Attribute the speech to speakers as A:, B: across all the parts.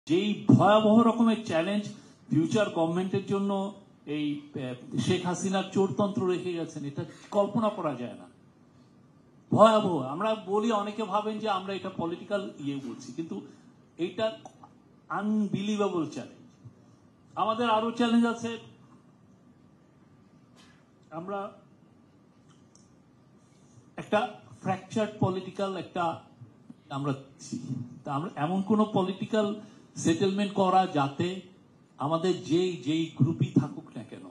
A: যেই ভয়াবহ রকমের চ্যালেঞ্জ ফিউচার গভর্নমেন্টের জন্য এই শেখ হাসিনার চোরতন্ত্র রেখে গেছেন, এটা কল্পনা করা যায় না। ভয়াবহ। আমরা বলি, অনেকে ভাবেন যে আমরা এটা পলিটিক্যাল বলছি, কিন্তু এটা আনবিলিভেবল চ্যালেঞ্জ। আমাদের আরো চ্যালেঞ্জ আছে। আমরা একটা ফ্র্যাকচার্ড পলিটিক্যাল আমরা এমন কোন পলিটিক্যাল সেটেলমেন্ট করা যাতে আমাদের যেই গ্রুপই থাকুক না কেন,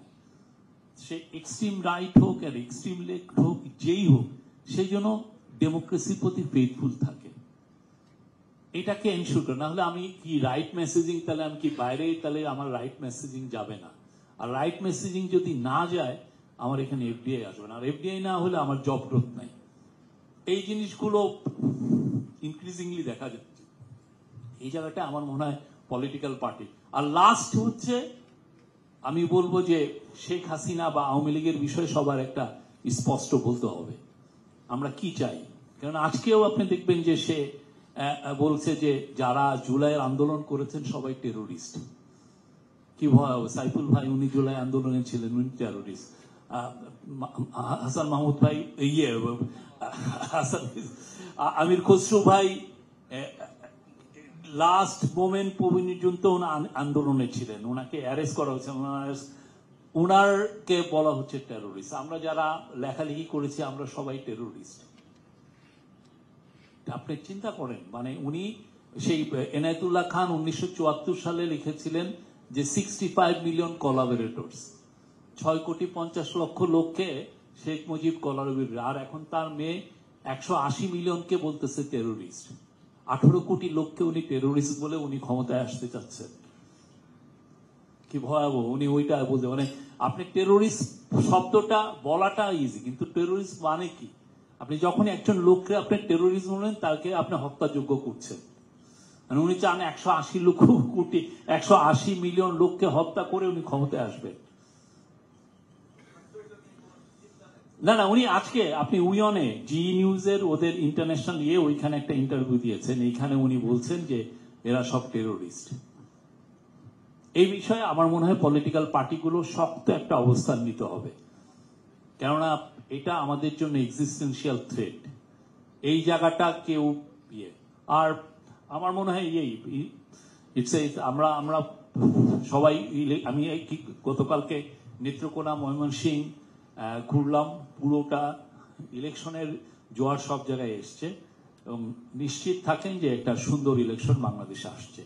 A: সে এক্সট্রিম রাইট হোক আর এক্সট্রিম লেফট হোক, যেই হোক, সেই জন্য ডেমোক্রেসির প্রতি ফেথফুল থাকে। এটাকে এনশিওর করে, না হলে আমি কি রাইট মেসেজিং, তাহলে আমি কি বাইরে, তাহলে আমার রাইট মেসেজিং যাবে না। আর রাইট মেসেজিং যদি না যায়, আমার এখানে এফডিআই আসবে না। আর এফডিআই না হলে আমার জব গ্রোথ নাই। এই জিনিসগুলো ইনক্রিজিংলি দেখা যাচ্ছে। এই জায়গাটা আমার মনে হয় পলিটিক্যাল পার্টি। আর লাস্ট হচ্ছে, আমি বলবো যে শেখ হাসিনা বা আওয়ামী লীগের বিষয়ে সবার একটা স্পষ্ট বলতে হবে আমরা কি চাই। কারণ আজকেও আপনি দেখবেন যে সে বলছে যে যারা জুলাইয়ের আন্দোলন করেছেন সবাই টেরোরিস্ট। কি ভয়াবহ! সাইফুল ভাই, উনি জুলাই আন্দোলনে ছিলেন, উনি টেরোরিস্ট। হাসান মাহমুদ ভাই, আমির খসরু ভাই লাস্ট মোমেন্ট পর্যন্ত আন্দোলনে ছিলেন, ওনাকে অ্যারেস্ট করা হয়েছে, ওনারকে বলা হচ্ছে টেরোরিস্ট। আমরা যারা লেখালেখি করেছি আমরা সবাই টেরোরিস্ট। আপনি চিন্তা করেন, মানে উনি সেই এনায়েতুল্লাহ খান 1974 সালে লিখেছিলেন যে 65 মিলিয়ন কোলাবোরেটরস, 6,50,00,000 লোককে শেখ মুজিব কোলাবোরেটর। আর এখন তার মেয়ে 180 মিলিয়নকে বলতেছে টেরোরিস্ট। 18 কোটি লোককে উনি টেরোরিস্ট বলে উনি ক্ষমতায় আসতে চাচ্ছেন। কি ভয়াবহ! উনি ওইটা বলতে, মানে আপনি টেরোরিস্ট শব্দটা বলাটা ইজি, কিন্তু টেরোরিস্ট মানে কি? আপনি যখন একজন লোককে আপনি টেরোরিস্ট বলেন, তাকে আপনি হত্যাযোগ্য করছেন। মানে উনি চান 180 মিলিয়ন লোককে হত্যা করে উনি ক্ষমতায় আসবেন। না, উনি আজকে আপনি উইয়নে জি নিউজের ওদের ইন্টারন্যাশনাল ওইখানে একটা ইন্টারভিউ দিয়েছেন, এইখানে উনি বলছেন যে এরা সব টেরোরিস্ট। এই বিষয়ে আমার মনে হয় পলিটিক্যাল পার্টিগুলো শক্ত একটা অবস্থান নিতে হবে, কেননা এটা আমাদের জন্য এক্সিস্টেন্সিয়াল থ্রেট। এই জায়গাটা কেউ আর আমার মনে হয় আমরা সবাই, আমি গতকালকে নেত্রকোনা, ময়মনসিংহ ঘুরলাম, পুরোটা ইলেকশনের জোয়ার সব জায়গায় এসছে, এবং নিশ্চিত থাকেন যে একটা সুন্দর ইলেকশন বাংলাদেশে আসছে।